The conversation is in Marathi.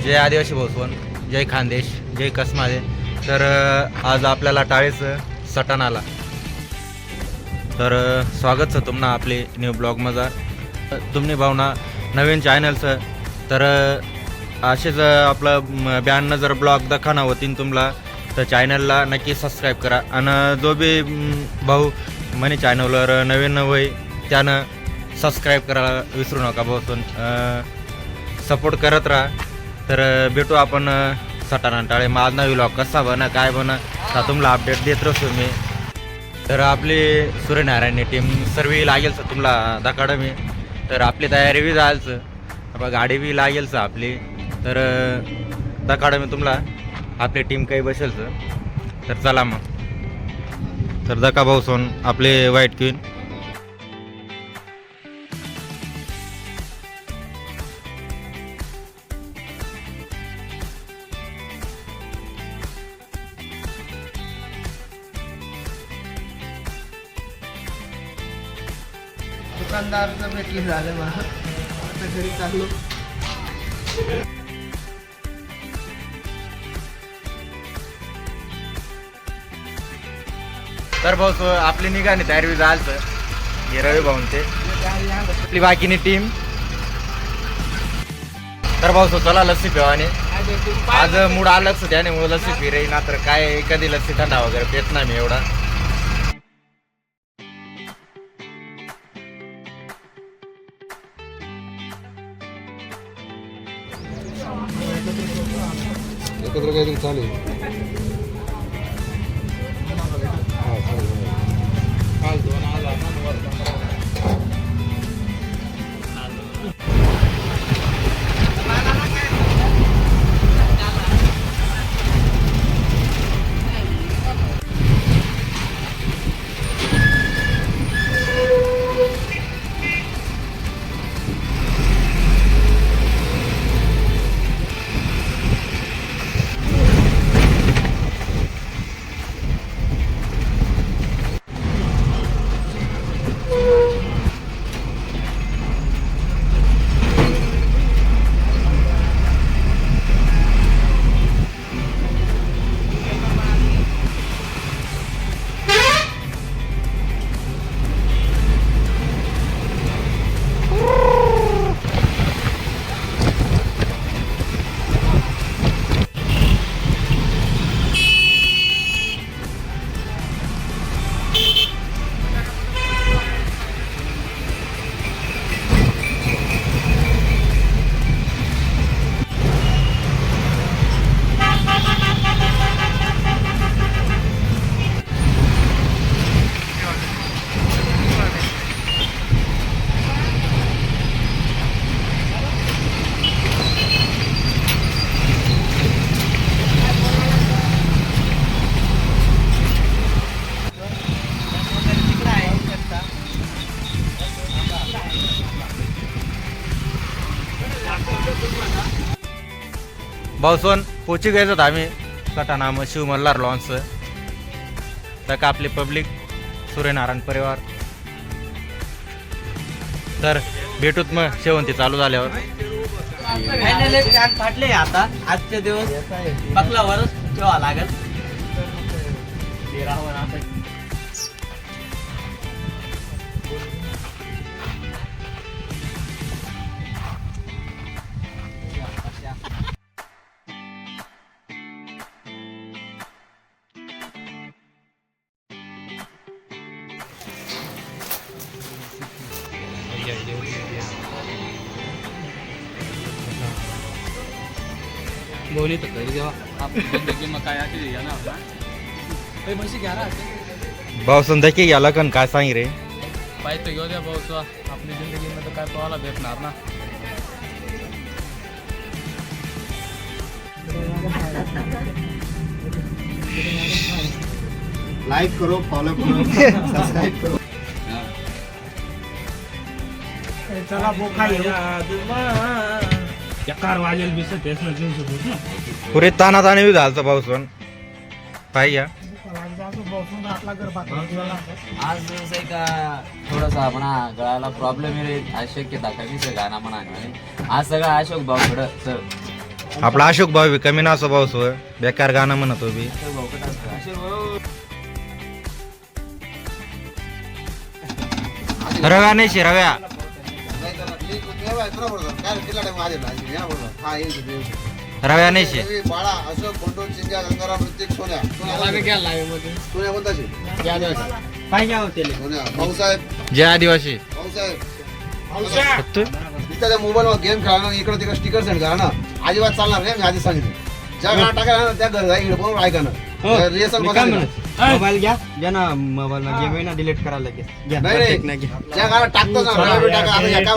जय आदिवासी भोसवन, जय खानदेश, जय कसमादे. तर आज आपल्याला टाळेचं सटाण आला. तर स्वागत आहे तुम्हाला आपले न्यू ब्लॉगमध्ये. तुम्ही भावना नवीन चॅनलचं तर असेच आपलं ब्याण्णव जर ब्लॉग दाखवणं होतीन तुम्हाला तर चॅनलला नक्की सबस्क्राईब करा. आणि जो बी भाऊ म्हणे चॅनलवर नवीन होई त्यानं सबस्क्राईब करायला विसरू नका. भाऊसून सपोर्ट करत राहा. तर भेटू आपण सटाणा टाळे माझ नवी व्लॉग कसा बना काय बना तर तुम्हाला अपडेट देत राहतो मी. तर आपली सूर्यनारायण टीम सर्व लागेल सर तुम्हाला दाखवडं मी. तर आपली तयारी बी जायचं आपण गाडी बी लागेल सर आपली. तर दाखवडं मी तुम्हाला आपली टीम काही बसेल सर. तर चला मग. तर दका भाऊ सोन आपले व्हाईट क्वीन. दुकानदारचं भेटले झालं मला. आता घरी चाललो. तर भाऊ आपली निघाली तयारी जायचं हे रवी भाऊन ते आपली बाकीनी टीम. तर भाऊ चला लस्सी पिवाने आज मूड आलंच त्याने मूळ लस्सी फिरेन. तर काय कधी लस्सी थंडा वगैरे पेत नाही मी एवढा. एकत्र काहीतरी चालेल. भाऊसोन पोची घ्यायचं आम्ही सटाणा मग शिव मल्हार लॉन्च. तर का आपली पब्लिक सूर्यनारायण परिवार. तर भेटूत मग शेवंती चालू झाल्यावर. फायनल एक फॅन फाटले आता. आजचे दिवस बकलावरच ठेवा लागेल. बोली तो कर दिया आप जिंदगी में काय आती है ना अपना भाई मशी क्या रहा भाऊसोन देखील याला कन काय सांग रे. पाय तो घेऊ द्या भाऊ. आपली जिंदगी में तो काय पाहायला भेटणार ना. लाइक करो, फॉलो करो, सब्सक्राइब करो. चला बोखा कार वाजेल बी से तेच ना जीव सुट ना. पुरे तानाताने बी झालतं भाऊसोन पाहिजे. आज जसं का थोडासा म्हणा गळाला प्रॉब्लेम येईल अशी शक्यता कमीच आहे गाणं म्हणा. आज सगळं अशोक भाऊ थोडं सर आपला अशोक भाऊ बी कमी ना स्वभाव सोय बेकार गाणं म्हणतो बी. रव्या नाही शे रव्या. रव्या नाही शे. बाळा अशोक बंडोळ चिंग्या गंगाराम ऋतिक सोन्या सोन्या कोणता शे? काय घ्यावं त्याला सोन्या भाऊसाहेब जय आदिवासी. भाऊसाहेब फक्त त्या मोबाईलवर गेम खेळा इकडे तिकडे स्टिकर सेंड करा ना अजिबात चालणार नाही. मी आधी सांगितलं ज्या गाणं टाकायला ना त्या घर जाईल बरोबर ऐका ना रिहर्सल मी काय बघा म्हणत मोबाईल घ्या ना मोबाईल गेम आहे ना डिलीट करायला लगेच घ्या नाही प्रत्येक नाही घ्या. ज्या गाणं टाकतो ना रडारड टाका. आता या काय